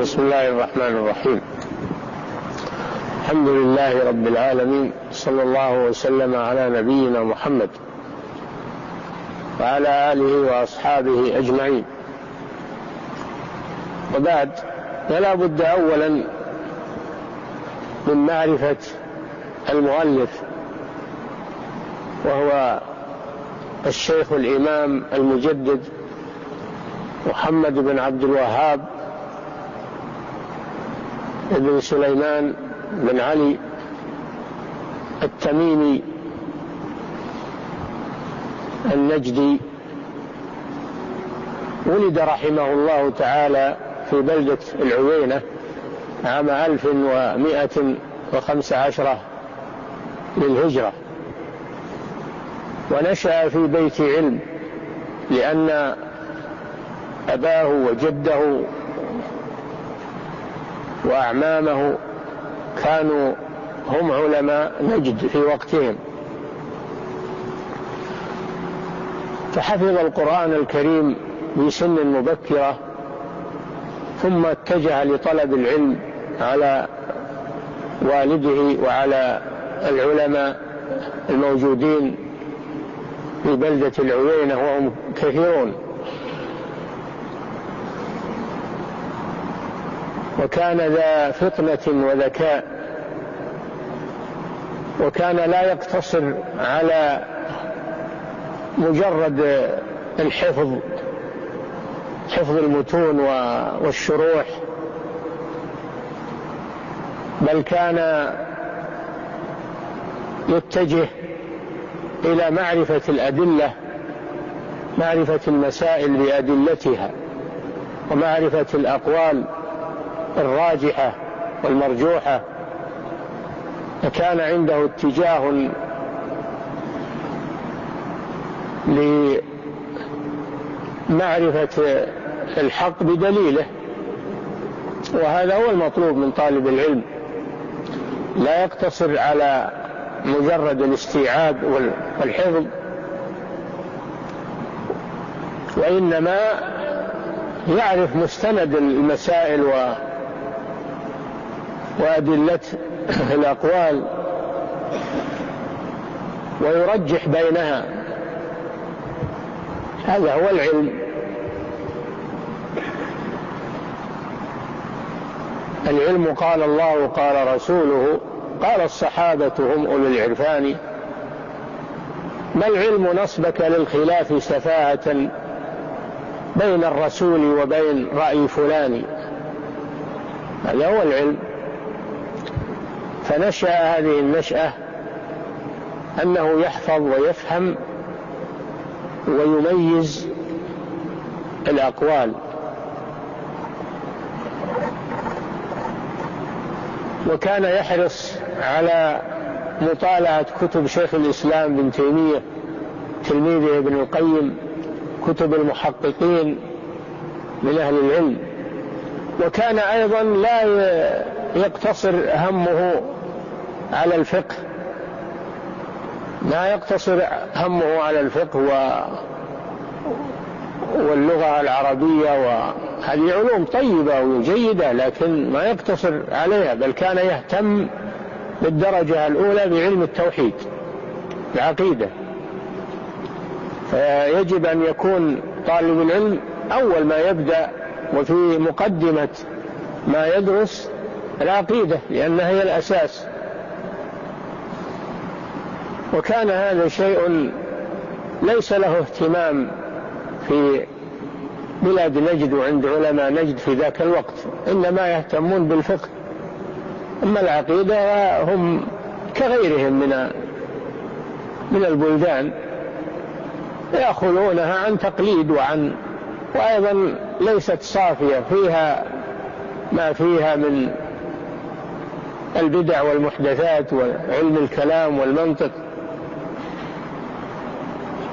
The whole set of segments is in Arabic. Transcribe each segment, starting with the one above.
بسم الله الرحمن الرحيم. الحمد لله رب العالمين، صلى الله وسلم على نبينا محمد وعلى آله وأصحابه أجمعين، وبعد، فلا بد أولا من معرفة المؤلف، وهو الشيخ الإمام المجدد محمد بن عبد الوهاب بن سليمان بن علي التميمي النجدي. ولد رحمه الله تعالى في بلدة العوينة عام 1115 للهجرة، ونشأ في بيت علم، لأن أباه وجده وأعمامه كانوا هم علماء نجد في وقتهم، فحفظ القرآن الكريم بسن مبكرة، ثم اتجه لطلب العلم على والده وعلى العلماء الموجودين في بلدة العوينة، وهم كثيرون. وكان ذا فطنة وذكاء، وكان لا يقتصر على مجرد الحفظ، حفظ المتون والشروح، بل كان يتجه إلى معرفة الأدلة، معرفة المسائل بأدلتها، ومعرفة الأقوال الراجحة والمرجوحة. فكان عنده اتجاه لمعرفة الحق بدليله، وهذا هو المطلوب من طالب العلم، لا يقتصر على مجرد الاستيعاب والحفظ، وإنما يعرف مستند المسائل وأدلة الأقوال، ويرجح بينها. هذا هو العلم. العلم قال الله قال رسوله قال الصحابة هم أولو العرفان، ما العلم نصبك للخلاف سفاهة بين الرسول وبين رأي فلان. هذا هو العلم. فنشأ هذه النشأة أنه يحفظ ويفهم ويميز الأقوال، وكان يحرص على مطالعة كتب شيخ الإسلام بن تيمية تلميذه ابن القيم، كتب المحققين من أهل العلم. وكان أيضا لا يقتصر همه على الفقه، لا يقتصر همه على الفقه واللغة العربية، وهذه علوم طيبة وجيدة، لكن ما يقتصر عليها، بل كان يهتم بالدرجة الأولى بعلم التوحيد، العقيدة. فيجب أن يكون طالب العلم أول ما يبدأ وفي مقدمة ما يدرس العقيدة، لأنها هي الأساس. وكان هذا شيء ليس له اهتمام في بلاد نجد وعند علماء نجد في ذاك الوقت، إنما يهتمون بالفقه. أما العقيدة هم كغيرهم من البلدان، يأخذونها عن تقليد وأيضا ليست صافية، فيها ما فيها من البدع والمحدثات وعلم الكلام والمنطق.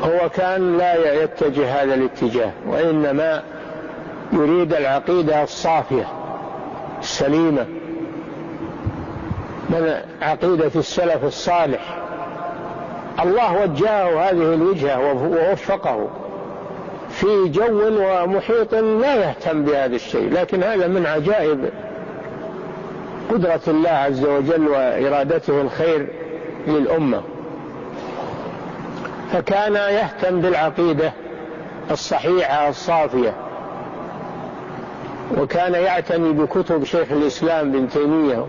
هو كان لا يتجه هذا الاتجاه، وإنما يريد العقيدة الصافية السليمة من عقيدة السلف الصالح. الله وجهه هذه الوجهة ووفقه، في جو ومحيط لا يهتم بهذا الشيء، لكن هذا من عجائب قدرة الله عز وجل وإرادته الخير للأمة. فكان يهتم بالعقيدة الصحيحة الصافية، وكان يعتني بكتب شيخ الإسلام ابن تيمية،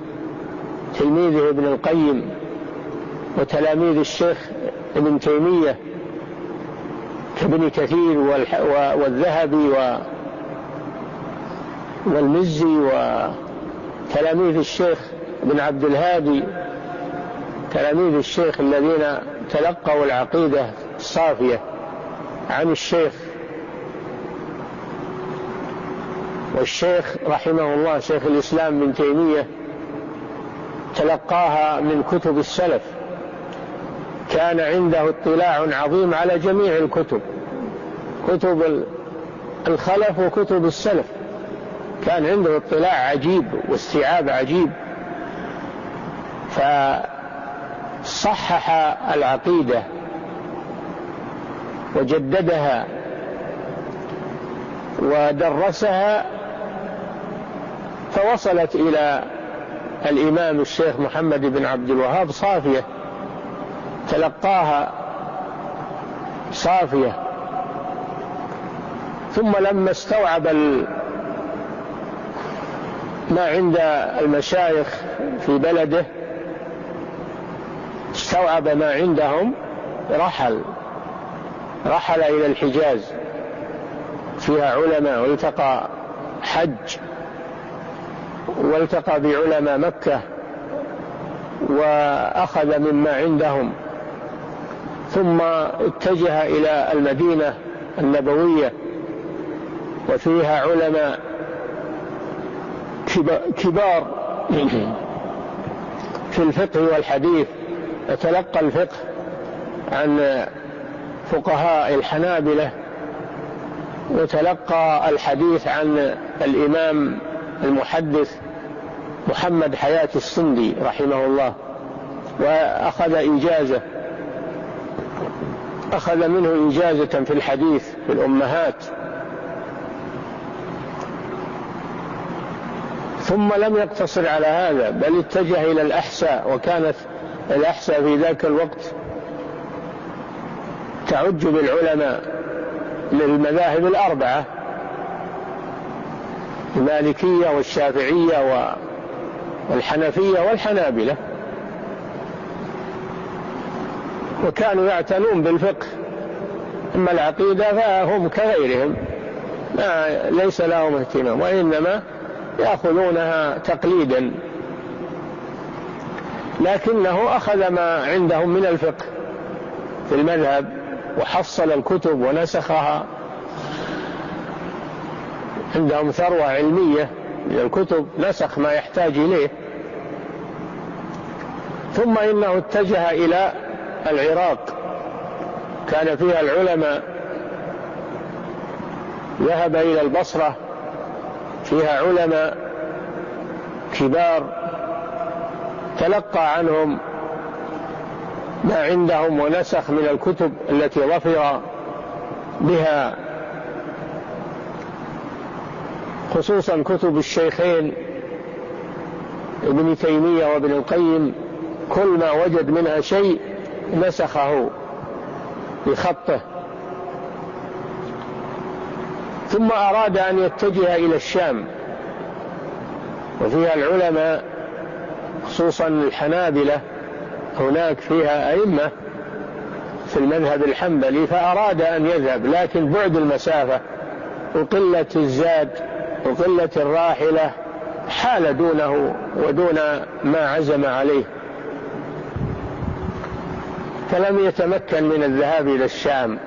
تلميذه ابن القيم، وتلاميذ الشيخ ابن تيمية كابن كثير والذهبي والمزي، وتلاميذ الشيخ ابن عبد الهادي، تلاميذ الشيخ الذين تلقوا العقيدة الصافية عن الشيخ. والشيخ رحمه الله شيخ الإسلام ابن تيمية تلقاها من كتب السلف، كان عنده اطلاع عظيم على جميع الكتب، كتب الخلف وكتب السلف، كان عنده اطلاع عجيب واستيعاب عجيب، فصحح العقيدة وجددها ودرسها، فوصلت إلى الإمام الشيخ محمد بن عبد الوهاب صافية، تلقاها صافية. ثم لما استوعب ما عند المشايخ في بلده، استوعب ما عندهم، رحل إلى الحجاز، فيها علماء، والتقى حج، والتقى بعلماء مكة، وأخذ مما عندهم، ثم اتجه إلى المدينة النبوية، وفيها علماء كبار في الفقه والحديث، يتلقى الفقه عن فقهاء الحنابلة، وتلقى الحديث عن الإمام المحدث محمد حياة السندي رحمه الله، وأخذ إجازة، أخذ منه إجازة في الحديث في الأمهات. ثم لم يقتصر على هذا، بل اتجه إلى الأحساء، وكانت الأحساء في ذاك الوقت تعج بالعلماء للمذاهب الأربعة، المالكية والشافعية والحنفية والحنابلة، وكانوا يعتنون بالفقه. أما العقيدة فهم كغيرهم، ليس لهم اهتمام، وإنما يأخذونها تقليدا، لكنه أخذ ما عندهم من الفقه في المذهب، وحصل الكتب ونسخها، عندهم ثروة علمية من الكتب، نسخ ما يحتاج إليه. ثم إنه اتجه إلى العراق، كان فيها العلماء، ذهب إلى البصرة، فيها علماء كبار، تلقى عنهم ما عندهم ونسخ من الكتب التي ظفر بها، خصوصا كتب الشيخين ابن تيمية وابن القيم، كل ما وجد منها شيء نسخه بخطه. ثم أراد أن يتجه إلى الشام، وفيها العلماء خصوصا الحنابلة، هناك فيها أئمة في المذهب الحنبلي، فأراد أن يذهب، لكن بعد المسافة وقلة الزاد وقلة الراحلة حال دونه ودون ما عزم عليه، فلم يتمكن من الذهاب إلى الشام.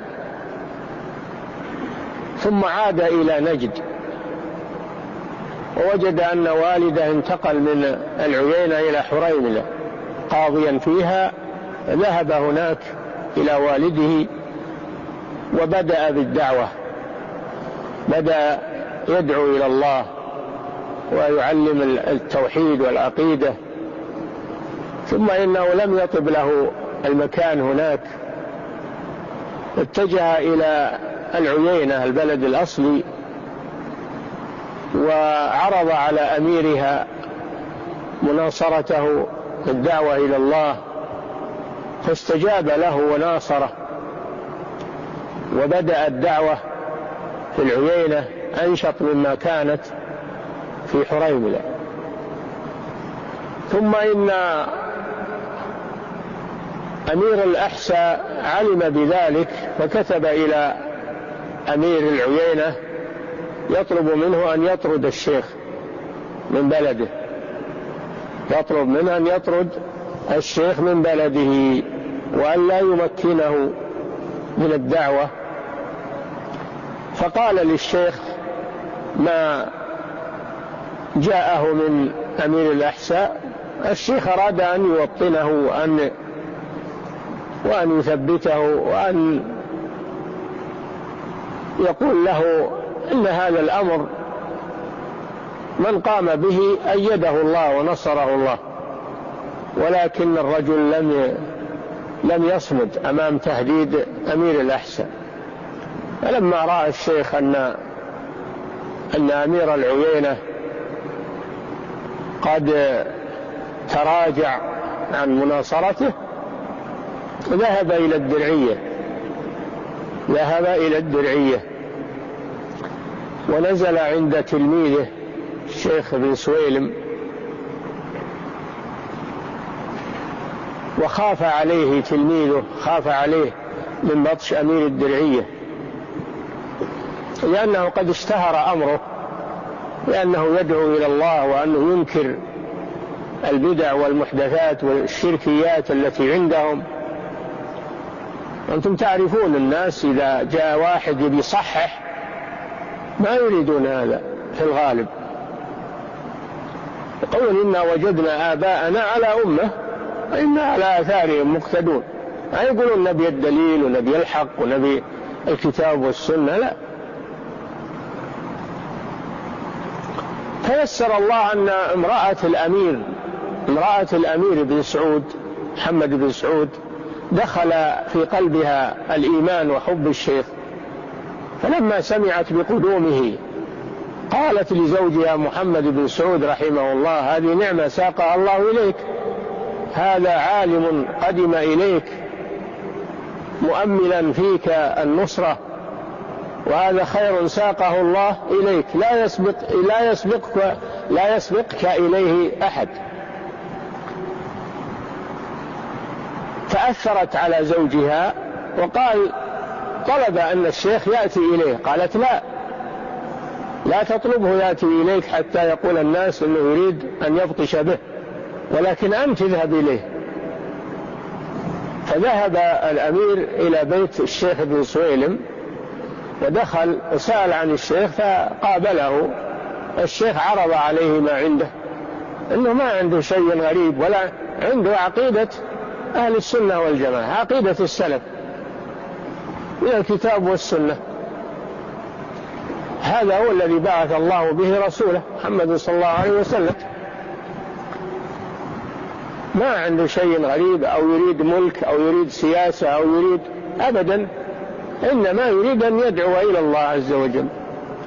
ثم عاد إلى نجد، ووجد أن والده انتقل من العيينة إلى حريملة قاضيا فيها، ذهب هناك إلى والده وبدأ بالدعوة، بدأ يدعو إلى الله ويعلم التوحيد والعقيدة. ثم إنه لم يطب له المكان هناك، اتجه إلى العيينة البلد الأصلي وعرض على أميرها مناصرته بالدعوة إلى الله، فاستجاب له وناصره، وبدأ الدعوة في العيينة أنشط مما كانت في حريملة. ثم إن أمير الأحساء علم بذلك فكتب إلى أمير العيينة يطلب منه أن يطرد الشيخ من بلده، يطلب منه أن يطرد الشيخ من بلده وأن لا يمكنه من الدعوة. فقال للشيخ ما جاءه من أمير الأحساء. الشيخ أراد أن يوطنه وأن يثبته وأن يقول له إن هذا الأمر من قام به أيده الله ونصره الله، ولكن الرجل لم يصمد أمام تهديد أمير الأحساء. فلما رأى الشيخ أن أمير العيينة قد تراجع عن مناصرته ذهب إلى الدرعية ونزل عند تلميذه الشيخ بن سويلم، وخاف عليه تلميذه، خاف عليه من بطش أمير الدرعية، لأنه قد اشتهر أمره لأنه يدعو إلى الله وأنه ينكر البدع والمحدثات والشركيات التي عندهم. أنتم تعرفون الناس إذا جاء واحد يصحح ما يريدون هذا في الغالب، يقولون إنا وجدنا آباءنا على أمة وإنا على آثارهم مقتدون، ما يقولون نبي الدليل ونبي الحق ونبي الكتاب والسنة، لا. فيسر الله أن امرأة الأمير بن سعود محمد بن سعود دخل في قلبها الإيمان وحب الشيخ، فلما سمعت بقدومه قالت لزوجها محمد بن سعود رحمه الله هذه نعمة ساقها الله إليك، هذا عالم قدم إليك مؤملا فيك النصرة، وهذا خير ساقه الله إليك لا يسبقك إليه أحد. فأثرت على زوجها وقال طلب أن الشيخ يأتي إليه، قالت لا تطلبه يأتي إليك حتى يقول الناس أنه يريد أن يبطش به، ولكن أنت اذهب إليه. فذهب الأمير إلى بيت الشيخ بن سويلم ودخل وسأل عن الشيخ، فقابله الشيخ، عرض عليه ما عنده، إنه ما عنده شيء غريب ولا عنده عقيدة أهل السنة والجماعة، عقيدة السلف من الكتاب والسنة، هذا هو الذي بعث الله به رسوله محمد صلى الله عليه وسلم، ما عنده شيء غريب أو يريد ملك أو يريد سياسة أو يريد أبدا، إنما يريد أن يدعو إلى الله عز وجل،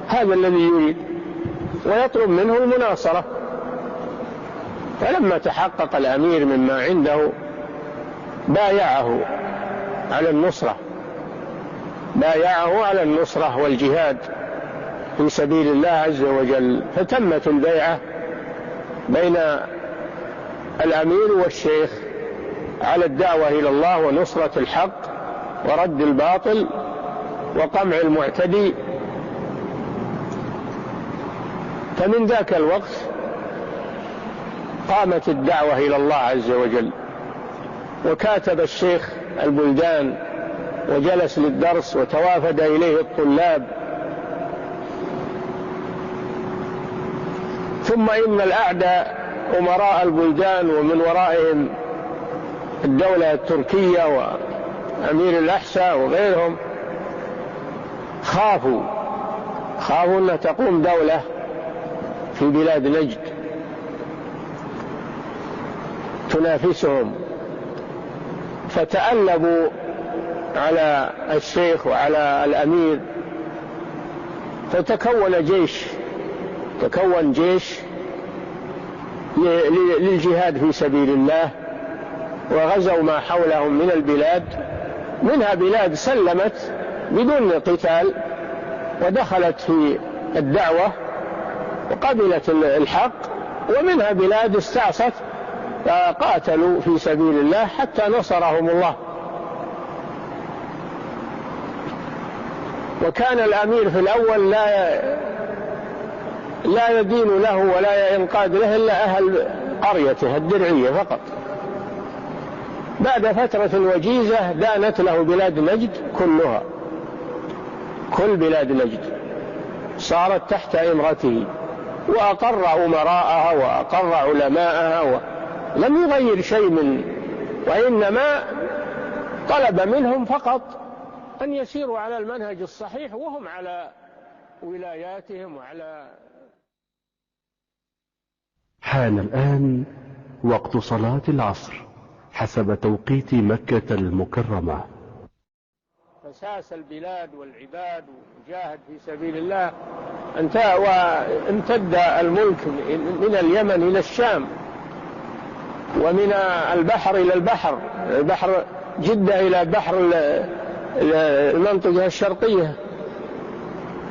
هذا الذي يريد، ويطلب منه المناصرة. فلما تحقق الأمير مما عنده بايعه على النصرة والجهاد في سبيل الله عز وجل. فتمت البيعة بين الأمير والشيخ على الدعوة إلى الله ونصرة الحق ورد الباطل وقمع المعتدي. فمن ذاك الوقت قامت الدعوة إلى الله عز وجل، وكاتب الشيخ البلدان وجلس للدرس وتوافد إليه الطلاب. ثم إن الأعداء أمراء البلدان ومن ورائهم الدولة التركية وأمير الأحساء وغيرهم خافوا أن تقوم دولة في بلاد نجد تنافسهم، فتألبوا على الشيخ وعلى الأمير تكون جيش للجهاد في سبيل الله، وغزوا ما حولهم من البلاد، منها بلاد سلمت بدون قتال ودخلت في الدعوة وقبلت الحق، ومنها بلاد استعصت فقاتلوا في سبيل الله حتى نصرهم الله. وكان الأمير في الأول لا يدين له ولا ينقاد له إلا أهل قريته الدرعية فقط. بعد فترة وجيزة دانت له بلاد نجد كلها، كل بلاد نجد صارت تحت إمرته، وأقر أمراءها وأقر علماءها، لم يغير شيء وإنما طلب منهم فقط أن يسيروا على المنهج الصحيح وهم على ولاياتهم وعلى. حان الآن وقت صلاة العصر حسب توقيت مكة المكرمة. فساس البلاد والعباد وجاهد في سبيل الله، وامتد الملك من اليمن إلى الشام، ومن البحر إلى البحر جدة إلى بحر المنطقة الشرقية،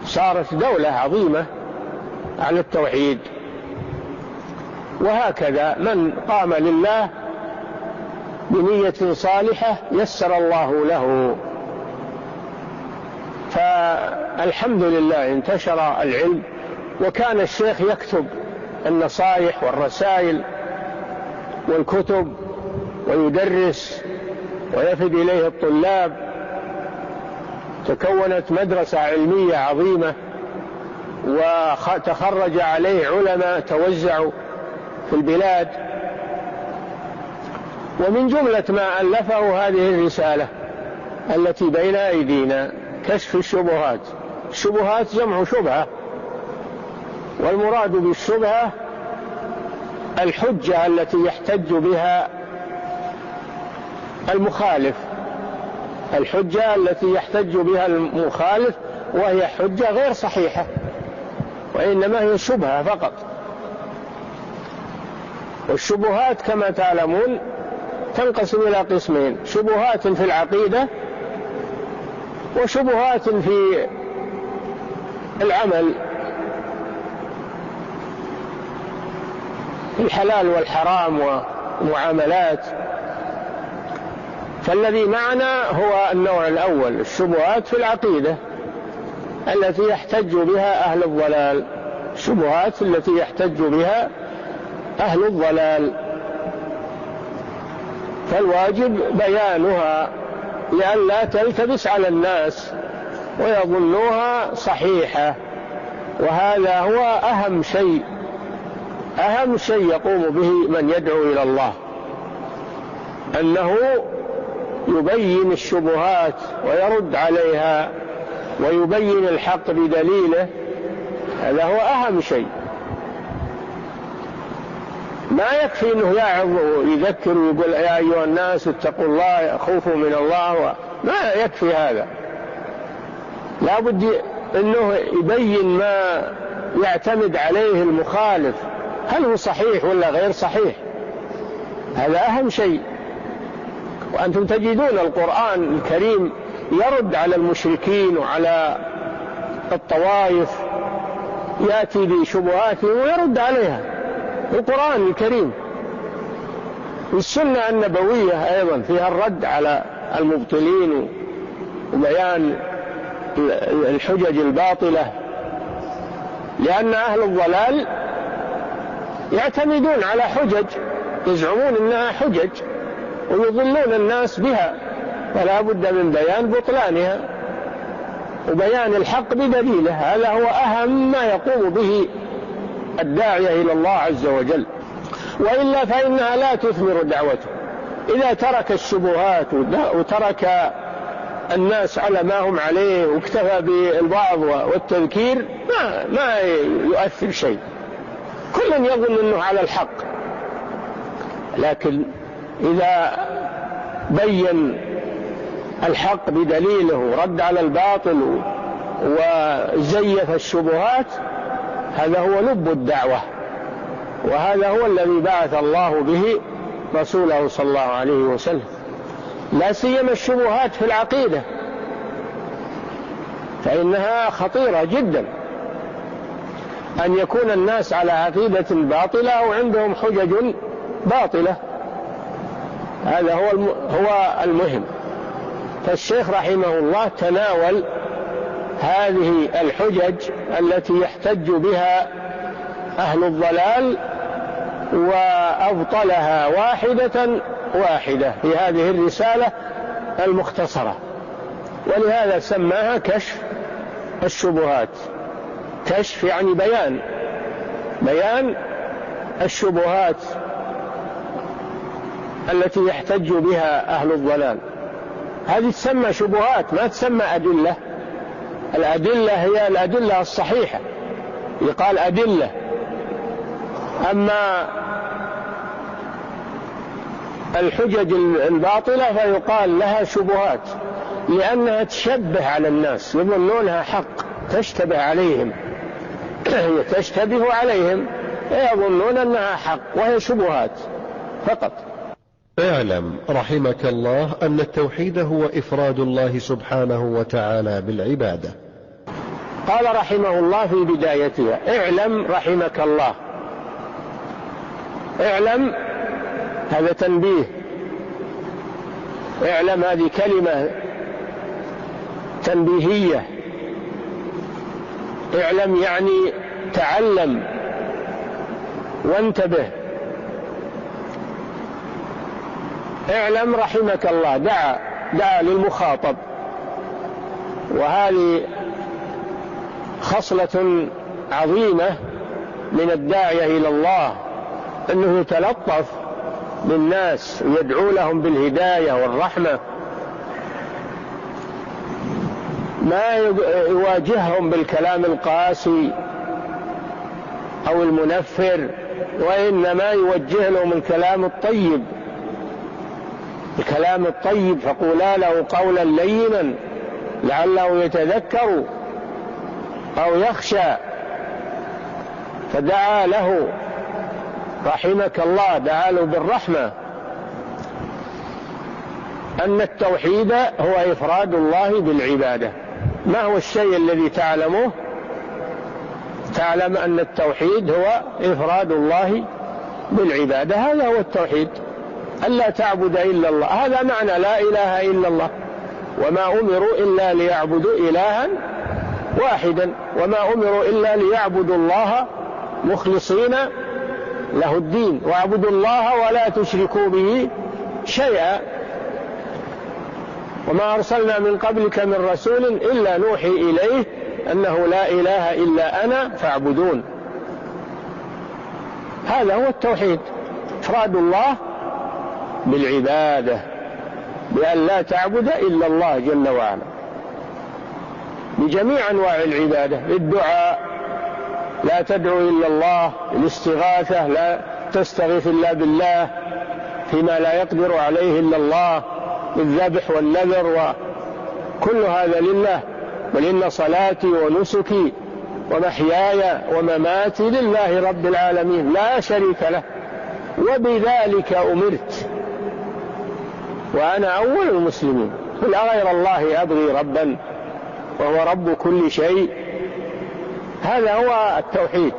صارت دولة عظيمة على التوحيد. وهكذا من قام لله بنية صالحة يسر الله له. فالحمد لله انتشر العلم، وكان الشيخ يكتب النصائح والرسائل والكتب ويدرس ويفد إليه الطلاب. تكونت مدرسة علمية عظيمة، وتخرج عليه علماء توزعوا في البلاد. ومن جملة ما ألفه هذه الرسالة التي بين أيدينا، كشف الشبهات. الشبهات جمع شبهة، والمراد بالشبهة الحجة التي يحتج بها المخالف، الحجة التي يحتج بها المخالف، وهي حجة غير صحيحة وإنما هي شبهة فقط. والشبهات كما تعلمون تنقسم إلى قسمين: شبهات في العقيدة، وشبهات في العمل، الحلال والحرام ومعاملات. فالذي معنا هو النوع الأول، الشبهات في العقيدة التي يحتج بها أهل الضلال، الشبهات التي يحتج بها أهل الضلال، فالواجب بيانها لئلا تلتبس على الناس ويظنوها صحيحة. وهذا هو أهم شيء يقوم به من يدعو إلى الله، أنه يبين الشبهات ويرد عليها ويبين الحق بدليله. هذا هو أهم شيء. ما يكفي أنه يعظ ويذكر ويقول يا أيها الناس اتقوا الله خوفوا من الله، ما يكفي هذا. لا بد أنه يبين ما يعتمد عليه المخالف، هل هو صحيح ولا غير صحيح. هذا أهم شيء. وأنتم تجدون القرآن الكريم يرد على المشركين وعلى الطوائف، يأتي بشبهاتهم ويرد عليها القرآن الكريم. والسنة النبوية أيضا فيها الرد على المبطلين وبيان الحجج الباطلة، لأن أهل الضلال يعتمدون على حجج يزعمون أنها حجج ويضلون الناس بها، فلا بد من بيان بطلانها وبيان الحق بدليله. هذا هو أهم ما يقوم به الداعية إلى الله عز وجل، وإلا فإنها لا تثمر دعوته. إذا ترك الشبهات وترك الناس على ما هم عليه واكتفى بالوعظ والتذكير ما يؤثر شيء. كل يظن أنه على الحق، لكن إذا بين الحق بدليله ورد على الباطل وزيف الشبهات، هذا هو لب الدعوة، وهذا هو الذي بعث الله به رسوله صلى الله عليه وسلم، لا سيما الشبهات في العقيدة، فإنها خطيرة جدا، أن يكون الناس على عقيدة باطلة أو عندهم حجج باطلة، هذا هو المهم. فالشيخ رحمه الله تناول هذه الحجج التي يحتج بها أهل الضلال وأبطلها واحدة واحدة في هذه الرسالة المختصرة، ولهذا سماها كشف الشبهات. كشف يعني بيان الشبهات التي يحتج بها أهل الضلال، هذه تسمى شبهات ما تسمى أدلة. الأدلة هي الأدلة الصحيحة، يقال أدلة. أما الحجج الباطلة فيقال لها شبهات، لأنها تشبه على الناس، يظنونها حق، تشتبه عليهم تشتبه عليهم، يظنون أنها حق وهي شبهات فقط. اعلم رحمك الله أن التوحيد هو إفراد الله سبحانه وتعالى بالعبادة. قال رحمه الله في بدايتها: اعلم رحمك الله. اعلم هذا تنبيه، اعلم هذه كلمة تنبيهية، اعلم يعني تعلم وانتبه. اعلم رحمك الله، دعا للمخاطب، وهذه خصلة عظيمة من الداعية إلى الله، أنه يتلطف بالناس ويدعو لهم بالهداية والرحمة، ما يواجههم بالكلام القاسي أو المنفر، وإنما يوجه لهم الكلام الطيب، الكلام الطيب. فقولا له قولا لينا لعله يتذكر أو يخشى. فدعا له رحمك الله، دعا له بالرحمة، أن التوحيد هو إفراد الله بالعبادة. ما هو الشيء الذي تعلمه؟ تعلم أن التوحيد هو إفراد الله بالعبادة، هذا هو التوحيد، ألا تعبد إلا الله، هذا معنى لا إله إلا الله. وما أمروا إلا ليعبدوا إلها واحدا، وما أمروا إلا ليعبدوا الله مخلصين له الدين، واعبدوا الله ولا تشركوا به شيئا، وما أرسلنا من قبلك من رسول إلا نوحي إليه أنه لا إله إلا أنا فاعبدون. هذا هو التوحيد، إفراد الله بالعبادة، بأن لا تعبد إلا الله جل وعلا بجميع أنواع العبادة، الدعاء لا تدعو إلا الله، الاستغاثة لا تستغيث إلا بالله فيما لا يقدر عليه إلا الله، الذبح والنذر وكل هذا لله. بل إن صلاتي ونسكي ومحياي ومماتي لله رب العالمين لا شريك له وبذلك أمرت وأنا أول المسلمين، قل أغير الله أبغي ربا وهو رب كل شيء. هذا هو التوحيد.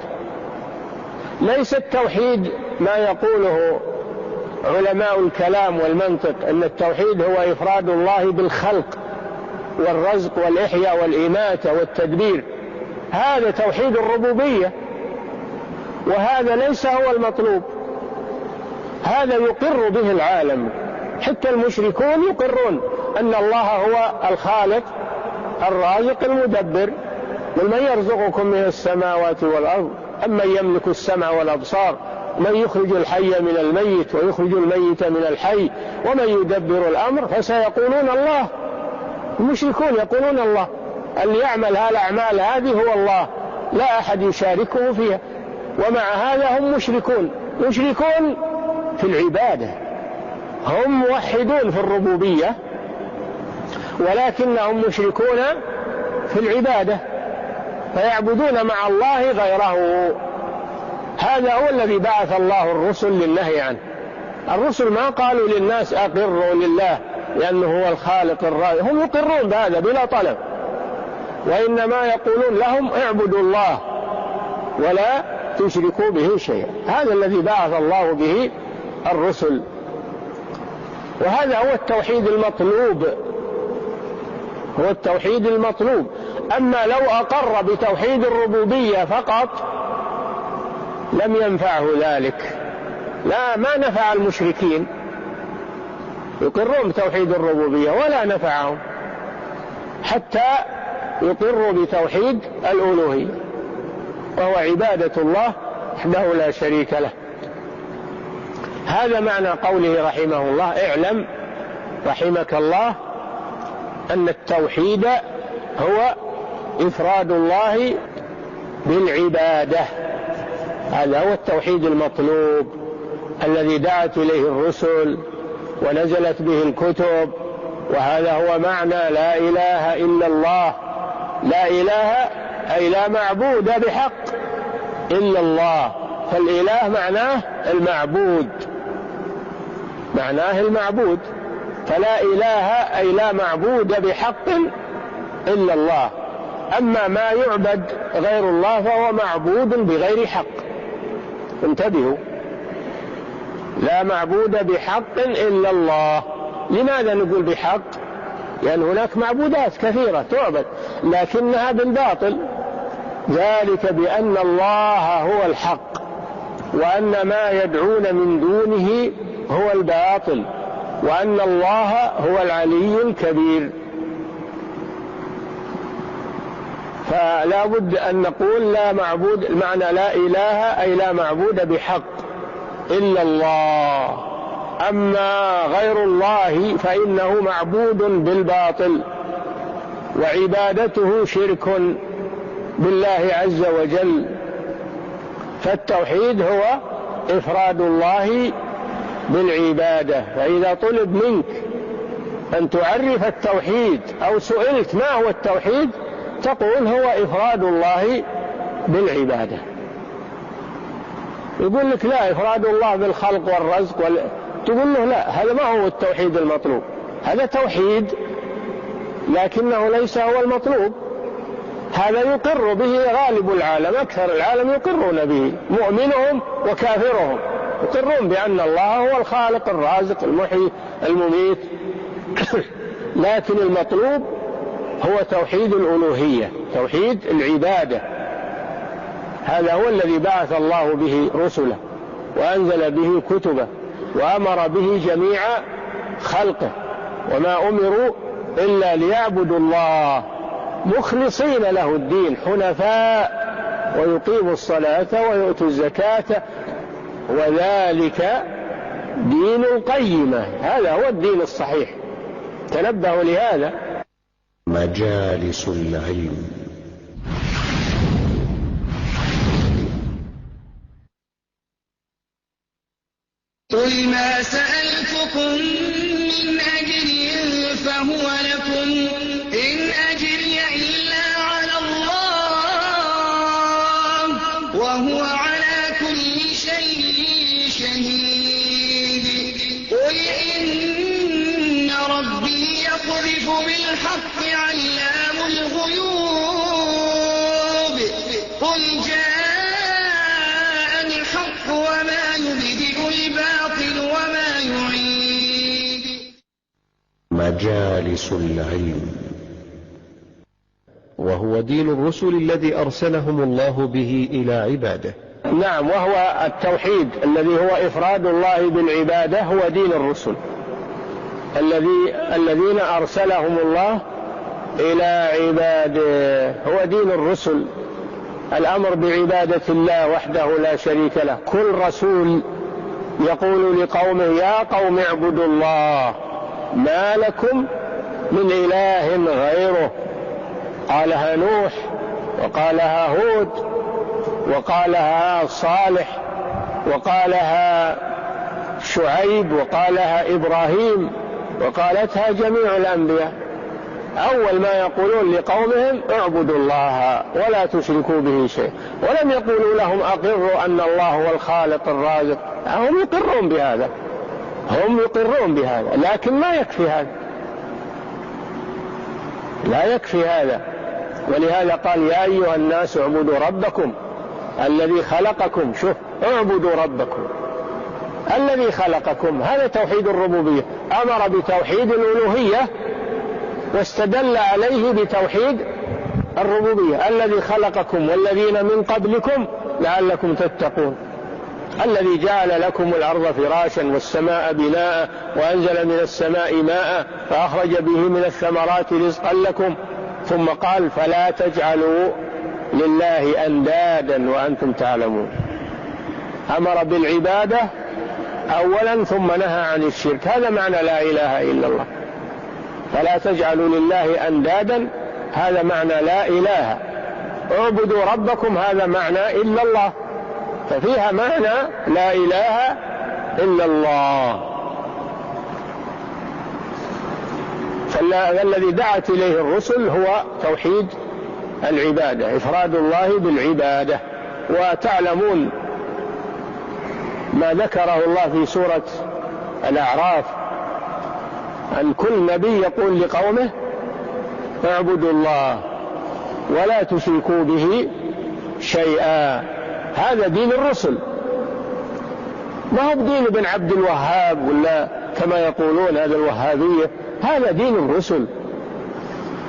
ليس التوحيد ما يقوله علماء الكلام والمنطق، أن التوحيد هو إفراد الله بالخلق والرزق والإحياء والإماتة والتدبير، هذا توحيد الربوبية، وهذا ليس هو المطلوب. هذا يقر به العالم، حتى المشركون يقرون أن الله هو الخالق الرازق المدبر. قل من يرزقكم من السماوات والأرض أمن يملك السمع والأبصار من يخرج الحي من الميت ويخرج الميت من الحي ومن يدبر الأمر، فسيقولون الله. المشركون يقولون الله، اللي يعمل هالأعمال هذه هو الله، لا أحد يشاركه فيها، ومع هذا هم مشركون في العبادة، هم موحدون في الربوبية ولكنهم مشركون في العبادة، فيعبدون مع الله غيره. هذا هو الذي بعث الله الرسل للنهي عنه. الرسل ما قالوا للناس أقروا لله لأنه هو الخالق الرازق، هم يقرون بهذا بلا طلب، وإنما يقولون لهم اعبدوا الله ولا تشركوا به شيئا. هذا الذي بعث الله به الرسل، وهذا هو التوحيد المطلوب، هو التوحيد المطلوب. أما لو أقر بتوحيد الربوبية فقط لم ينفعه ذلك، لا، ما نفع المشركين، يقرون بتوحيد الربوبية ولا نفعهم حتى يقروا بتوحيد الألوهية، وهو عبادة الله وحده لا شريك له. هذا معنى قوله رحمه الله: اعلم رحمك الله أن التوحيد هو إفراد الله بالعبادة. هذا هو التوحيد المطلوب الذي دعت إليه الرسل ونزلت به الكتب، وهذا هو معنى لا إله إلا الله. لا إله أي لا معبود بحق إلا الله، فالإله معناه المعبود، معناه المعبود، فلا إله أي لا معبود بحق إلا الله. أما ما يعبد غير الله فهو معبود بغير حق. انتبهوا، لا معبود بحق إلا الله. لماذا نقول بحق؟ لأن هناك معبودات كثيرة تعبد لكنها بالباطل، ذلك بأن الله هو الحق وأن ما يدعون من دونه هو الباطل وأن الله هو العلي الكبير. فلا بد أن نقول لا معبود، معنى لا إله أي لا معبود بحق إلا الله. أما غير الله فإنه معبود بالباطل وعبادته شرك بالله عز وجل. فالتوحيد هو إفراد الله بالعبادة. فإذا طلب منك أن تعرف التوحيد أو سئلت ما هو التوحيد تقول هو إفراد الله بالعبادة. يقول لك لا، إفراد الله بالخلق والرزق تقول له لا، هذا ما هو التوحيد المطلوب، هذا توحيد لكنه ليس هو المطلوب. هذا يقر به غالب العالم، أكثر العالم يقرون به، مؤمنهم وكافرهم يقرون بأن الله هو الخالق الرازق المحيي المميت. لكن المطلوب هو توحيد الألوهية، توحيد العبادة. هذا هو الذي بعث الله به رسله وأنزل به كتبه وأمر به جميع خلقه، وما أمروا إلا ليعبدوا الله مخلصين له الدين حنفاء ويقيموا الصلاة ويؤتوا الزكاة وذلك دين القيمة. هذا هو الدين الصحيح، تنبهوا لهذا. مجالس العلم. قل ما سألتكم من أجر فهو لكم، إن أجري إلا على الله وهو على كل شيء شهيد. قل إن ربي يقذف بالحق علام الغيوب. قل جاء الحق وما يبدئ الباطل وما يعيد. مجالس العلم. وهو دين الرسل الذي أرسلهم الله به إلى عباده. نعم، وهو التوحيد الذي هو إفراد الله بالعبادة هو دين الرسل الذين أرسلهم الله إلى عباده، هو دين الرسل، الأمر بعبادة الله وحده لا شريك له. كل رسول يقول لقومه يا قوم اعبدوا الله ما لكم من إله غيره. قالها نوح وقالها هود وقالها صالح وقالها شعيب وقالها إبراهيم وقالتها جميع الأنبياء. أول ما يقولون لقومهم اعبدوا الله ولا تشركوا به شيء، ولم يقولوا لهم أقروا أن الله هو الخالق الرازق. هم يقرون بهذا، لكن ما يكفي هذا، لا يكفي هذا. ولهذا قال يا أيها الناس اعبدوا ربكم الذي خلقكم. شوف، اعبدوا ربكم الذي خلقكم، هذا توحيد الربوبية. أمر بتوحيد الألوهية واستدل عليه بتوحيد الربوبية. الذي خلقكم والذين من قبلكم لعلكم تتقون، الذي جعل لكم الأرض فراشا والسماء بناء وأنزل من السماء ماء فأخرج به من الثمرات رزقا لكم، ثم قال فلا تجعلوا لله أندادا وأنتم تعلمون. أمر بالعبادة أولا ثم نهى عن الشرك، هذا معنى لا إله إلا الله. فلا تجعلوا لله أندادا، هذا معنى لا إله. اعبدوا ربكم، هذا معنى إلا الله، ففيها معنى لا إله إلا الله. فالذي دعت إليه الرسل هو توحيد العبادة، إفراد الله بالعبادة. وتعلمون ما ذكره الله في سورة الأعراف أن كل نبي يقول لقومه اعبدوا الله ولا تشركوا به شيئا. هذا دين الرسل، ما هو دين ابن عبد الوهاب ولا كما يقولون هذا الوهابية، هذا دين الرسل،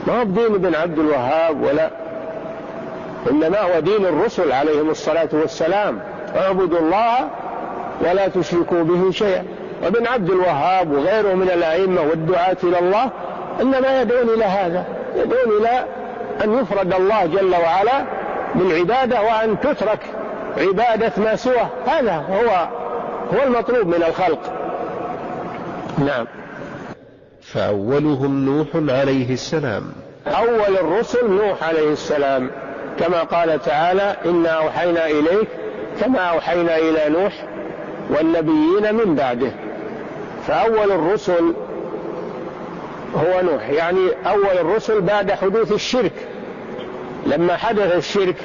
ما هو دين ابن عبد الوهاب ولا، إنما هو دين الرسل عليهم الصلاة والسلام. اعبدوا الله ولا تشركوا به شيئا. وابن عبد الوهاب وغيره من الأئمة والدعاة إلى الله إنما يدعون إلى هذا، يدعون إلى أن يفرد الله جل وعلا بالعبادة وأن تترك عبادة ما سواه. هذا هو المطلوب من الخلق. نعم. فأولهم نوح عليه السلام. أول الرسل نوح عليه السلام، كما قال تعالى إنا أوحينا إليك كما أوحينا إلى نوح والنبيين من بعده. فأول الرسل هو نوح، يعني أول الرسل بعد حدوث الشرك. لما حدث الشرك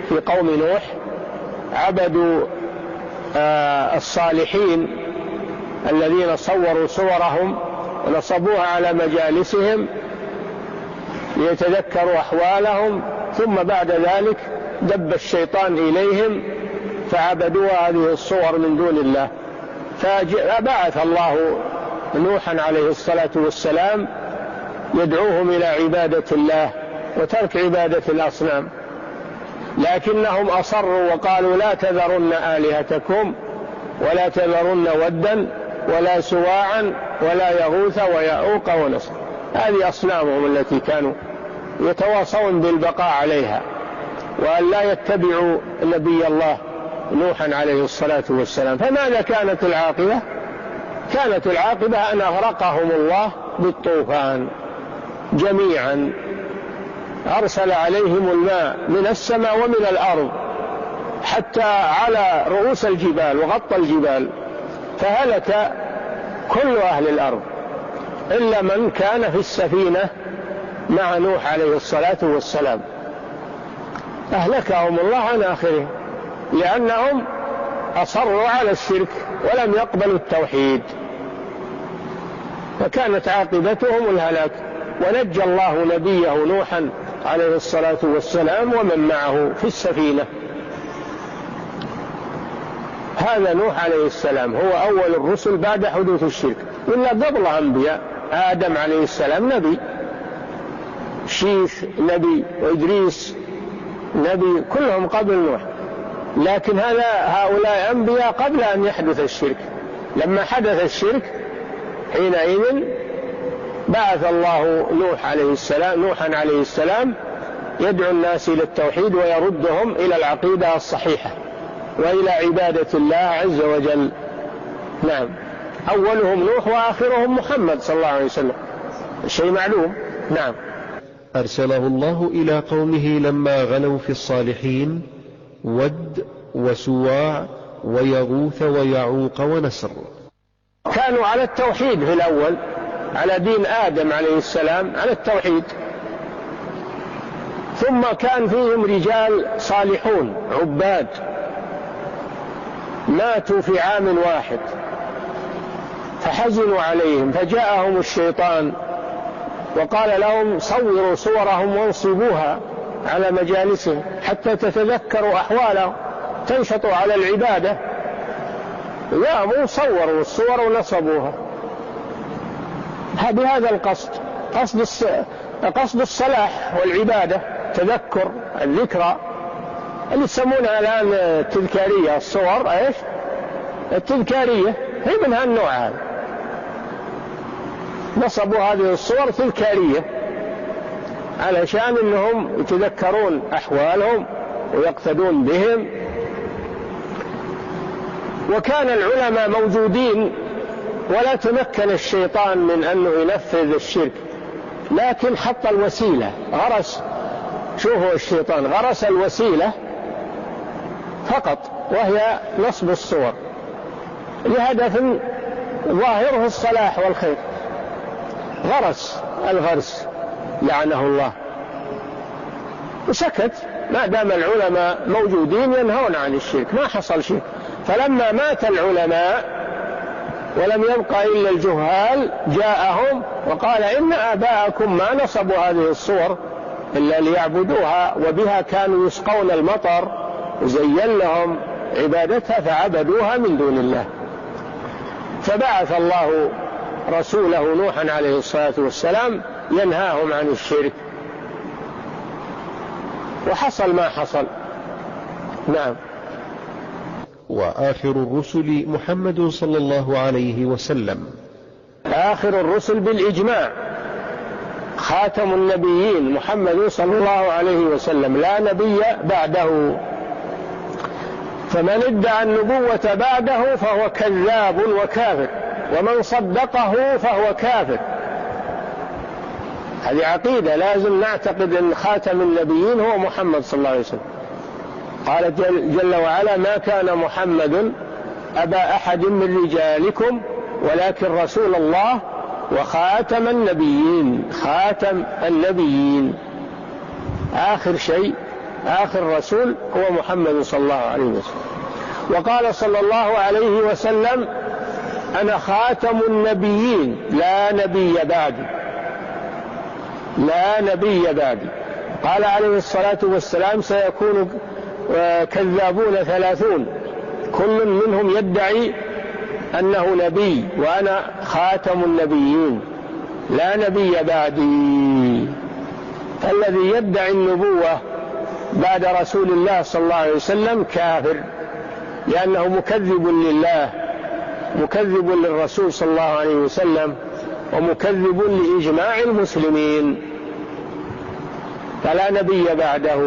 في قوم نوح عبدوا الصالحين الذين صوروا صورهم ونصبوها على مجالسهم ليتذكروا أحوالهم، ثم بعد ذلك دب الشيطان إليهم فعبدوا هذه الصور من دون الله. فبعث الله نوحا عليه الصلاة والسلام يدعوهم إلى عبادة الله وترك عبادة الأصنام، لكنهم أصروا وقالوا لا تذرن آلهتكم ولا تذرن ودا ولا سواعا ولا يغوث ويعوق ونسر. هذه أصنامهم التي كانوا يتواصون بالبقاء عليها، وأن لا يتبعوا نبي الله نوحا عليه الصلاة والسلام. فماذا كانت العاقبة؟ كانت العاقبة أن أغرقهم الله بالطوفان جميعا، أرسل عليهم الماء من السماء ومن الأرض حتى على رؤوس الجبال وغطى الجبال، فهلك كل أهل الأرض إلا من كان في السفينة مع نوح عليه الصلاة والسلام، أهلكهم الله عن آخرهم لأنهم أصروا على الشرك ولم يقبلوا التوحيد، فكانت عاقبتهم الهلاك. ونجى الله نبيه نوحا عليه الصلاة والسلام ومن معه في السفينة. هذا نوح عليه السلام هو أول الرسل بعد حدوث الشرك، إلا قبل أنبياء. آدم عليه السلام نبي، شيث نبي، وإدريس نبي، كلهم قبل نوح، لكن هؤلاء أنبياء قبل أن يحدث الشرك. لما حدث الشرك حينئذ بعث الله نوحا عليه السلام يدعو الناس إلى التوحيد ويردهم إلى العقيدة الصحيحة وإلى عبادة الله عز وجل. نعم. أولهم نوح وآخرهم محمد صلى الله عليه وسلم، شيء معلوم. نعم. أرسله الله إلى قومه لما غلوا في الصالحين ود وسواع ويغوث ويعوق ونسر. كانوا على التوحيد في الأول على دين آدم عليه السلام على التوحيد. ثم كان فيهم رجال صالحون عباد ماتوا في عام واحد فحزنوا عليهم، فجاءهم الشيطان وقال لهم صوروا صورهم وانصبوها على مجالسهم حتى تتذكروا أحوالهم تنشطوا على العبادة. قاموا صوروا الصور ونصبوها بهذا القصد، قصد الصلاح والعبادة، تذكر الذكرى اللي يسمونها الآن التذكارية. الصور ايش التذكارية هي من هالنوع هذا، نصبوا هذه الصور تذكارية علشان انهم يتذكرون احوالهم ويقتدون بهم. وكان العلماء موجودين ولا تمكن الشيطان من انه ينفذ الشرك، لكن حط الوسيلة، غرس، شوفوا الشيطان غرس الوسيلة فقط وهي نصب الصور لهدف ظاهره الصلاح والخير، غرس الغرس لعنه الله وسكت. ما دام العلماء موجودين ينهون عن الشرك ما حصل شيء. فلما مات العلماء ولم يبقى إلا الجهال جاءهم وقال إن آباءكم ما نصبوا هذه الصور إلا ليعبدوها وبها كانوا يسقون المطر وزين لهم عبادتها فعبدوها من دون الله. فبعث الله رسوله نوحا عليه الصلاة والسلام ينهاهم عن الشرك، وحصل ما حصل. نعم. وآخر الرسل محمد صلى الله عليه وسلم. آخر الرسل بالإجماع خاتم النبيين محمد صلى الله عليه وسلم، لا نبي بعده، فمن ادعى النبوة بعده فهو كذاب وكافر، ومن صدقه فهو كافر. هذه عقيدة لازم نعتقد أن خاتم النبيين هو محمد صلى الله عليه وسلم. قال جل وعلا ما كان محمد أبا أحد من رجالكم ولكن رسول الله وخاتم النبيين. خاتم النبيين آخر شيء، آخر رسول هو محمد صلى الله عليه وسلم. وقال صلى الله عليه وسلم أنا خاتم النبيين لا نبي بعدي، لا نبي بعدي. قال عليه الصلاة والسلام سيكون كذابون 30 كل منهم يدعي أنه نبي وأنا خاتم النبيين لا نبي بعدي. فالذي يدعي النبوة بعد رسول الله صلى الله عليه وسلم كافر، لأنه مكذب لله، مكذب للرسول صلى الله عليه وسلم، ومكذب لإجماع المسلمين، فلا نبي بعده.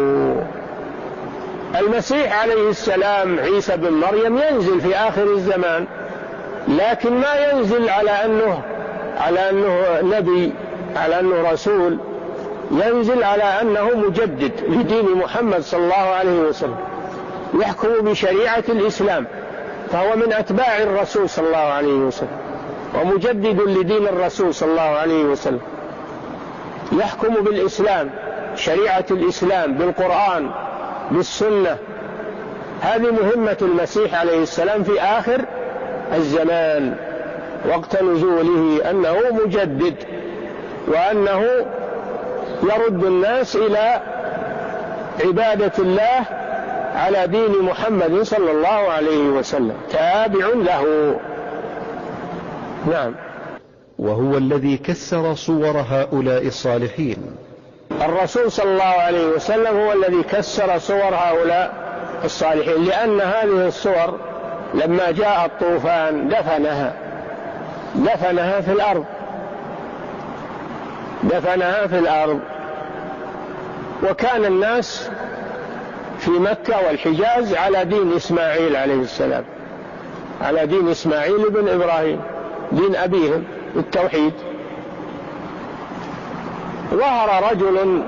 المسيح عليه السلام عيسى بن مريم ينزل في آخر الزمان، لكن ما ينزل على أنه نبي، على أنه رسول، ينزل على أنه مجدد لدين محمد صلى الله عليه وسلم، يحكم بشريعة الإسلام، فهو من أتباع الرسول صلى الله عليه وسلم ومجدد لدين الرسول صلى الله عليه وسلم، يحكم بالإسلام، شريعة الإسلام، بالقرآن، بالسنة. هذه مهمة المسيح عليه السلام في آخر الزمان وقت نزوله، أنه مجدد وأنه يرد الناس إلى عبادة الله على دين محمد صلى الله عليه وسلم، تابع له. نعم. وهو الذي كسر صور هؤلاء الصالحين. الرسول صلى الله عليه وسلم هو الذي كسر صور هؤلاء الصالحين، لأن هذه الصور لما جاء الطوفان دفنها في الأرض، دفنها في الأرض. وكان الناس في مكة والحجاز على دين إسماعيل عليه السلام، على دين إسماعيل بن إبراهيم، دين أبيهم التوحيد. ظهر رجل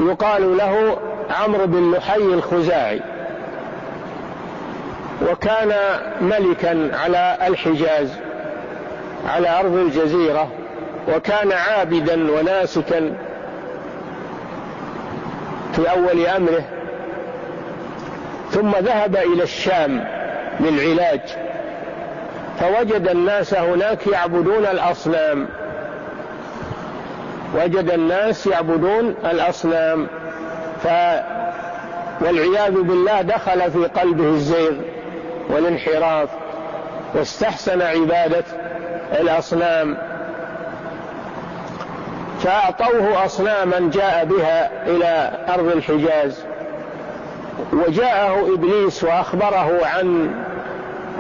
يقال له عمرو بن لحي الخزاعي، وكان ملكا على الحجاز، على أرض الجزيرة، وكان عابدا وناسكا في أول أمره، ثم ذهب إلى الشام للعلاج، فوجد الناس هناك يعبدون الأصنام، وجد الناس يعبدون الأصنام، والعياذ بالله دخل في قلبه الزيغ والانحراف، واستحسن عبادة الأصنام، فأعطوه أصناما جاء بها إلى أرض الحجاز، وجاءه إبليس وأخبره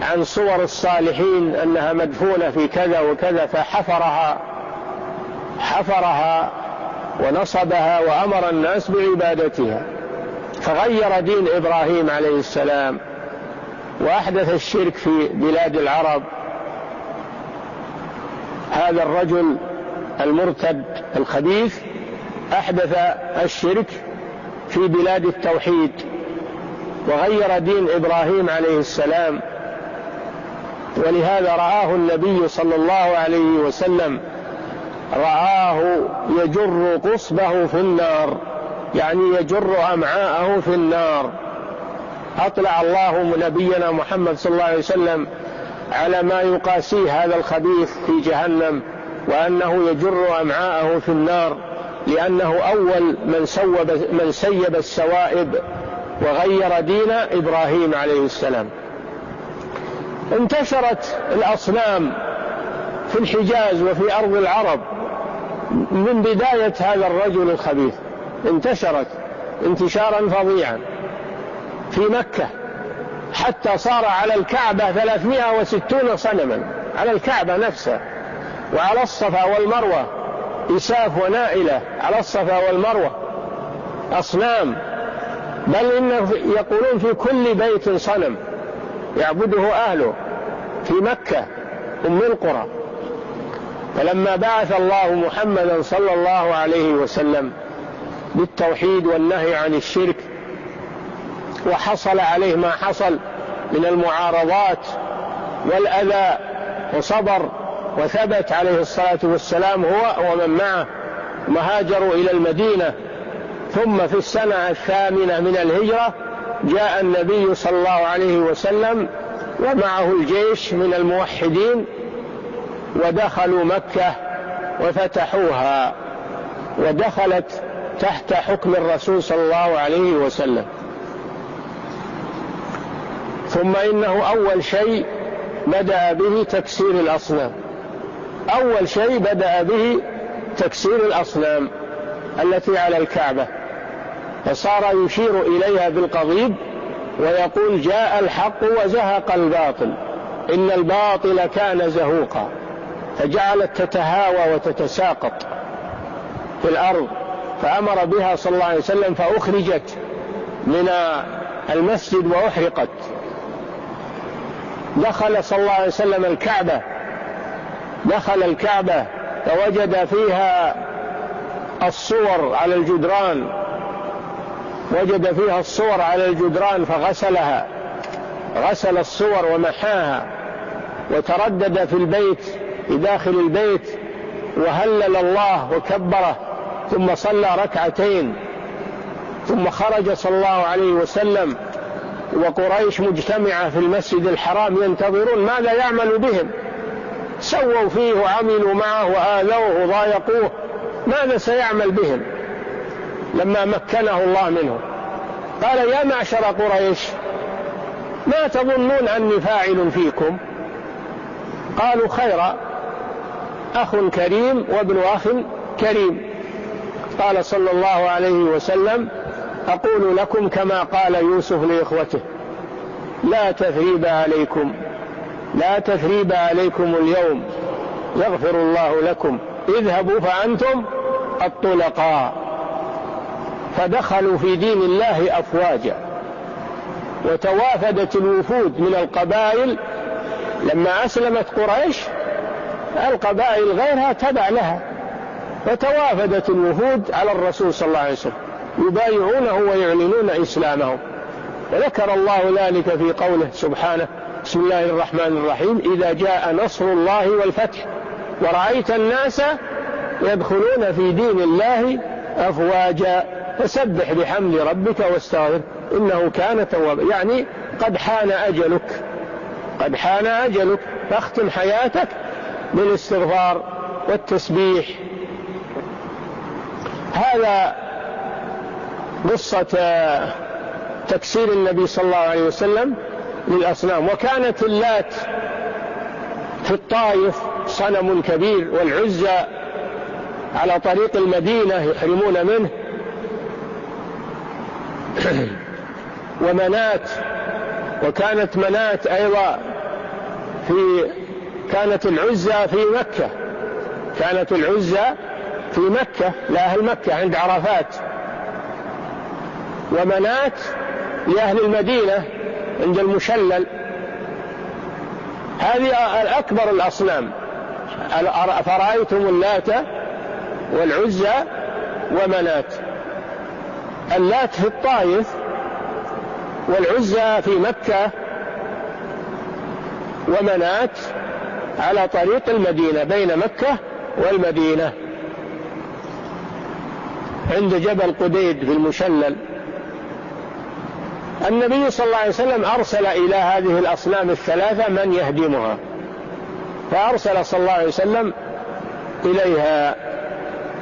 عن صور الصالحين أنها مدفونة في كذا وكذا، فحفرها ونصبها وأمر الناس بعبادتها، فغير دين إبراهيم عليه السلام وأحدث الشرك في بلاد العرب. هذا الرجل المرتد الخبيث أحدث الشرك في بلاد التوحيد وغير دين إبراهيم عليه السلام، ولهذا رآه النبي صلى الله عليه وسلم يجر قصبه في النار، يعني يجر أمعاءه في النار. أطلع الله نبينا محمد صلى الله عليه وسلم على ما يقاسيه هذا الخبيث في جهنم، وأنه يجر أمعاءه في النار، لأنه أول من سيب السوائب وغير دين إبراهيم عليه السلام. انتشرت الأصنام في الحجاز وفي أرض العرب من بداية هذا الرجل الخبيث، انتشرت انتشارا فظيعا في مكة، حتى صار على الكعبة 360 صنما، على الكعبة نفسها، وعلى الصفا والمروة إساف ونائلة، على الصفا والمروة أصنام، بل إنه يقولون في كل بيت صنم يعبده أهله في مكة أم القرى. فلما بعث الله محمدا صلى الله عليه وسلم بالتوحيد والنهي عن الشرك، وحصل عليه ما حصل من المعارضات والأذى، وصبر وثبت عليه الصلاة والسلام هو ومن معه، وهاجروا إلى المدينة. ثم في السنة 8 من الهجرة جاء النبي صلى الله عليه وسلم ومعه الجيش من الموحدين، ودخلوا مكة وفتحوها، ودخلت تحت حكم الرسول صلى الله عليه وسلم. ثم إنه أول شيء بدأ به تكسير الأصنام، أول شيء بدأ به تكسير الأصنام التي على الكعبة، فصار يشير إليها بالقضيب ويقول جاء الحق وزهق الباطل إن الباطل كان زهوقا، فجعلت تتهاوى وتتساقط في الأرض، فأمر بها صلى الله عليه وسلم فأخرجت من المسجد وأحرقت. دخل صلى الله عليه وسلم الكعبة، دخل الكعبة فوجد فيها الصور على الجدران، وجد فيها الصور على الجدران فغسلها، غسل الصور ومحاها، وتردد في البيت في داخل البيت وهلل الله وكبره، ثم صلى ركعتين، ثم خرج صلى الله عليه وسلم وقريش مجتمعة في المسجد الحرام ينتظرون ماذا يعمل بهم، سووا فيه وعملوا معه وآذوه وضايقوه، ماذا سيعمل بهم لما مكنه الله منه؟ قال يا معشر قريش ما تظنون أني فاعل فيكم؟ قالوا خيرا، أخ كريم وابن أخ كريم. قال صلى الله عليه وسلم أقول لكم كما قال يوسف لإخوته لا تثريب عليكم، لا تثريب عليكم اليوم يغفر الله لكم، اذهبوا فأنتم الطلقاء. فدخلوا في دين الله أفواجا، وتوافدت الوفود من القبائل. لما أسلمت قريش القبائل غيرها تبع لها، فتوافدت الوفود على الرسول صلى الله عليه وسلم يبايعونه ويعلنون إسلامهم، وذكر الله ذلك في قوله سبحانه: بسم الله الرحمن الرحيم: إذا جاء نصر الله والفتح ورأيت الناس يدخلون في دين الله أفواجا فسبح بحمد ربك واستغفر إنه كان توابا. يعني قد حان أجلك، قد حان أجلك، فاختم حياتك بالاستغفار والتسبيح. هذا قصة تكسير النبي صلى الله عليه وسلم للأصنام. وكانت اللات في الطائف صنم كبير، والعزى على طريق المدينة يحرمون منه، ومنات، وكانت منات أيضا كانت العزى في مكة، كانت العزى في مكة لأهل مكة عند عرفات، ومنات لأهل المدينة عند المشلل. هذه الأكبر الأصنام. فرأيتم اللات والعزى ومنات. اللات في الطائف والعزى في مكة ومنات على طريق المدينة بين مكة والمدينة عند جبل قديد في المشلل. النبي صلى الله عليه وسلم أرسل إلى هذه الأصنام الثلاثة من يهدمها، فأرسل صلى الله عليه وسلم إليها،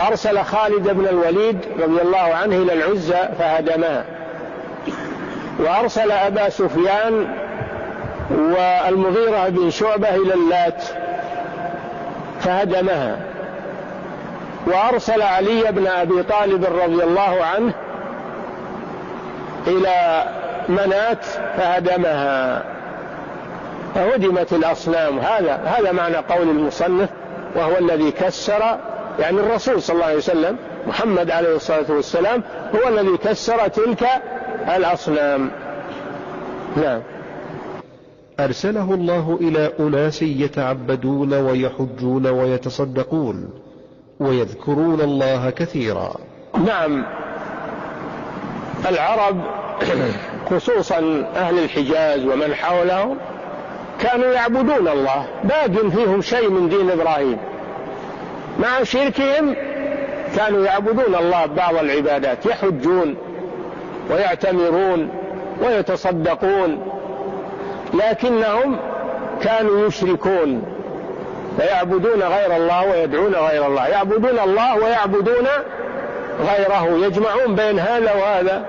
أرسل خالد بن الوليد رضي الله عنه إلى العزى فهدمها، وأرسل أبا سفيان والمغيرة بن شعبة إلى اللات فهدمها، وأرسل علي بن أبي طالب رضي الله عنه إلى منات فهدمها، فهدمت الأصنام. هذا معنى قول المصنف: وهو الذي كسر، يعني الرسول صلى الله عليه وسلم محمد عليه الصلاة والسلام هو الذي كسر تلك الأصنام. نعم. أرسله الله إلى أناس يتعبدون ويحجون ويتصدقون ويذكرون الله كثيرا. نعم، العرب خصوصا أهل الحجاز ومن حولهم كانوا يعبدون الله، باق فيهم شيء من دين إبراهيم، مع شركهم كانوا يعبدون الله ببعض العبادات، يحجون ويعتمرون ويتصدقون، لكنهم كانوا يشركون ويعبدون غير الله ويدعون غير الله، يعبدون الله ويعبدون غيره، يجمعون بين هذا وهذا.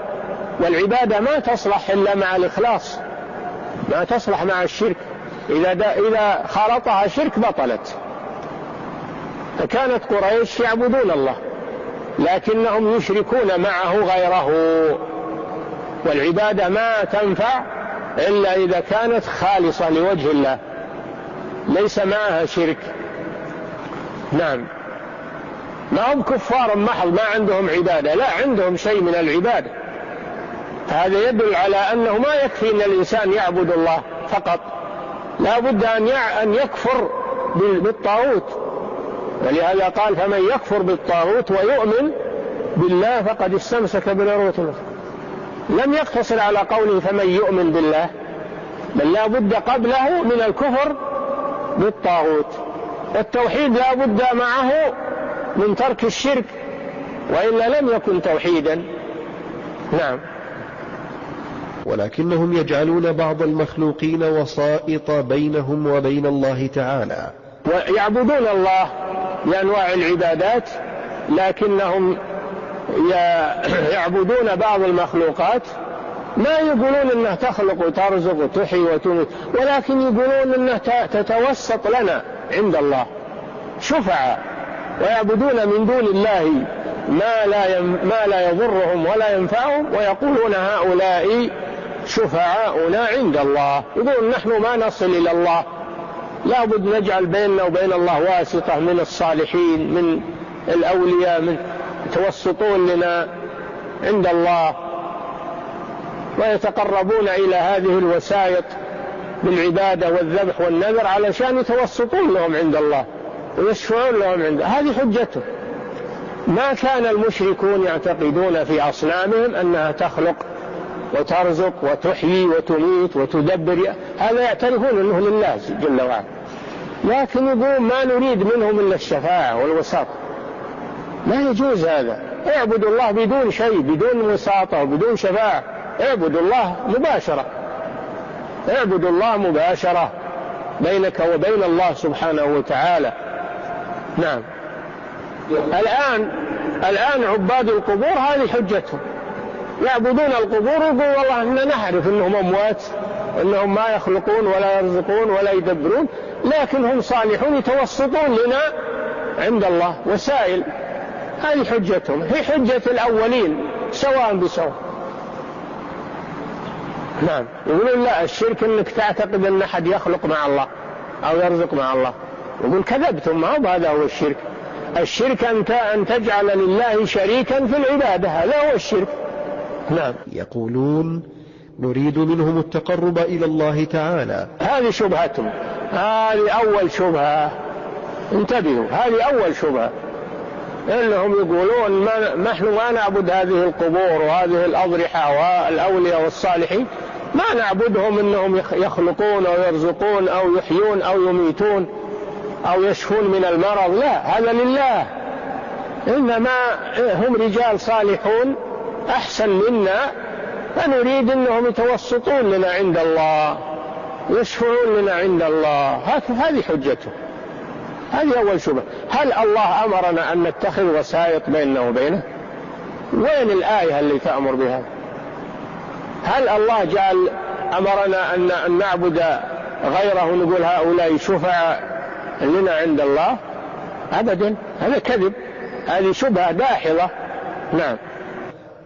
والعبادة ما تصلح إلا مع الإخلاص، ما تصلح مع الشرك، إذا خالطها شرك بطلت. فكانت قريش يعبدون الله لكنهم يشركون معه غيره، والعبادة ما تنفع إلا إذا كانت خالصة لوجه الله ليس معها شرك. نعم، ما هم كفار محض ما عندهم عبادة، لا، عندهم شيء من العبادة. هذا يدل على أنه ما يكفي أن الإنسان يعبد الله فقط، لا بد أن يكفر بالطاغوت، ولهذا قال: فمن يكفر بالطاغوت ويؤمن بالله فقد استمسك بالعروة الوثقى. لم يقتصر على قوله فمن يؤمن بالله، بل لا بد قبله من الكفر بالطاغوت. التوحيد لا بد معه من ترك الشرك، وإلا لم يكن توحيدا. نعم. ولكنهم يجعلون بعض المخلوقين وسائط بينهم وبين الله تعالى، ويعبدون الله بأنواع العبادات، لكنهم يعبدون بعض المخلوقات، ما يقولون انها تخلق وترزق وتحيي وتميت، ولكن يقولون انها تتوسط لنا عند الله شفعاء، ويعبدون من دون الله ما لا يضرهم ولا ينفعهم، ويقولون هؤلاء شفعاؤنا عند الله. يقولون نحن ما نصل إلى الله، لا بد نجعل بيننا وبين الله واسطة من الصالحين من الأولياء، من يتوسطون لنا عند الله، ويتقربون إلى هذه الوسائط بالعبادة والذبح والنذر علشان يتوسطون لهم عند الله ويشفعون لهم عنده. هذه حجته. ما كان المشركون يعتقدون في أصنامهم أنها تخلق وترزق وتحيي وتميت وتدبر، هذا يعترفون أنه لله جل وعلا، لكن يقول ما نريد منهم إلا الشفاعة والوساطة. ما يجوز هذا. اعبدوا الله بدون شيء، بدون وساطة وبدون شفاعة. اعبدوا الله مباشرة، اعبدوا الله مباشرة بينك وبين الله سبحانه وتعالى. نعم. الآن عباد القبور هذه حجتهم، يعبدون القبور ويقول والله إننا نعرف أنهم أموات، أنهم ما يخلقون ولا يرزقون ولا يدبرون، لكن هم صالحون يتوسطون لنا عند الله وسائل. هذه حجتهم، هي حجة الأولين سواء بسواء. نعم. يقولون لا، الشرك أنك تعتقد أن أحد يخلق مع الله أو يرزق مع الله. يقول كذبتم، ما هو هذا هو الشرك. الشرك أن تجعل لله شريكا في العبادة، هذا هو الشرك. نعم. يقولون نريد منهم التقرب إلى الله تعالى. هذه شبهتهم، هذه أول شبهة، انتبهوا، هذه أول شبهة، إنهم يقولون نحن ما نعبد هذه القبور وهذه الأضرحة والأولياء والصالحين، ما نعبدهم إنهم يخلقون أو يرزقون أو يحيون أو يميتون أو يشفون من المرض، لا، هذا لله، إنما هم رجال صالحون أحسن منا، فنريد أنهم يتوسطون لنا عند الله، يشفعون لنا عند الله. هذه حجته، هذه أول شبهة. هل الله أمرنا أن نتخذ وسائط بيننا وبينه؟ وين الآية اللي تأمر بها؟ هل الله أمرنا أن نعبد غيره نقول هؤلاء شفعاء لنا عند الله؟ أبدا، هذا كذب، هذه شبهة داحضة. نعم.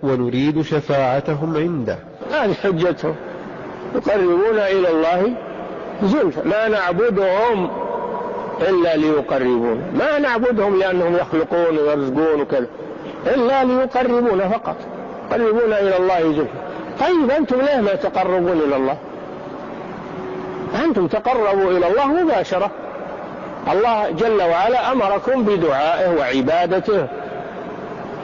ونريد شفاعتهم عنده، هذه حجتهم، يقربون إلى الله زلفى. ما نعبدهم إلا ليقربون، ما نعبدهم لأنهم يخلقون ويرزقون وكذا، إلا ليقربون فقط، يقربون إلى الله زلفى. طيب أنتم ليه ما تقربون إلى الله؟ أنتم تقربوا إلى الله مباشرة. الله جل وعلا أمركم بدعائه وعبادته،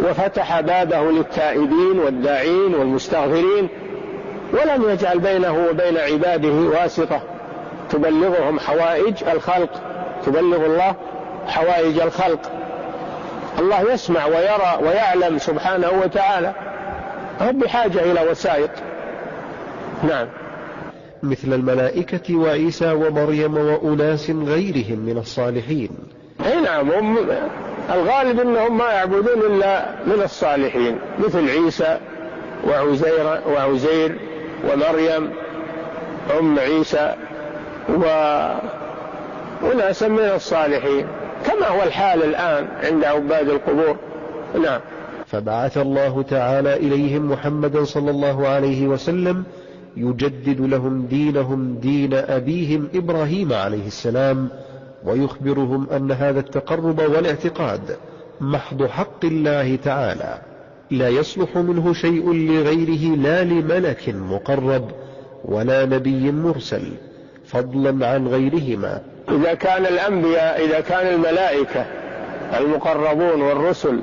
وفتح بابه للتائبين والداعين والمستغفرين، ولم يجعل بينه وبين عباده واسطة تبلغهم حوائج الخلق، تبلغ الله حوائج الخلق. الله يسمع ويرى ويعلم سبحانه وتعالى، هم بحاجة إلى وسائط. نعم. مثل الملائكة وعيسى ومريم وأناس غيرهم من الصالحين. نعم، الغالب أنهم ما يعبدون إلا من الصالحين، مثل عيسى وعزير ومريم أم عيسى وناس من الصالحين، كما هو الحال الآن عند عباد القبور. نعم. فبعث الله تعالى إليهم محمدا صلى الله عليه وسلم يجدد لهم دينهم دين أبيهم إبراهيم عليه السلام، ويخبرهم أن هذا التقرب والاعتقاد محض حق الله تعالى، لا يصلح منه شيء لغيره، لا لملك مقرب ولا نبي مرسل، فضلا عن غيرهما. إذا كان الأنبياء، إذا كان الملائكة المقربون والرسل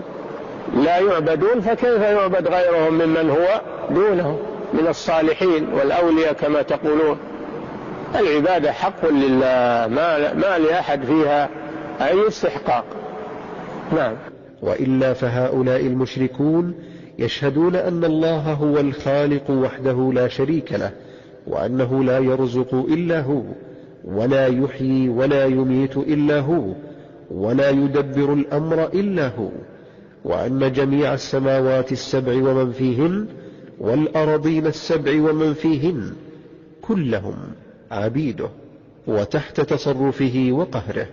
لا يعبدون، فكيف يعبد غيرهم ممن هو دونه من الصالحين والأولياء كما تقولون؟ العبادة حق لله، ما لأحد فيها أي استحقاق. نعم. وإلا فهؤلاء المشركون يشهدون أن الله هو الخالق وحده لا شريك له، وأنه لا يرزق إلا هو، ولا يحيي ولا يميت إلا هو، ولا يدبر الأمر إلا هو، وأن جميع السماوات السبع ومن فيهن والأرضين السبع ومن فيهن كلهم عبيده وتحت تصرفه وقهره.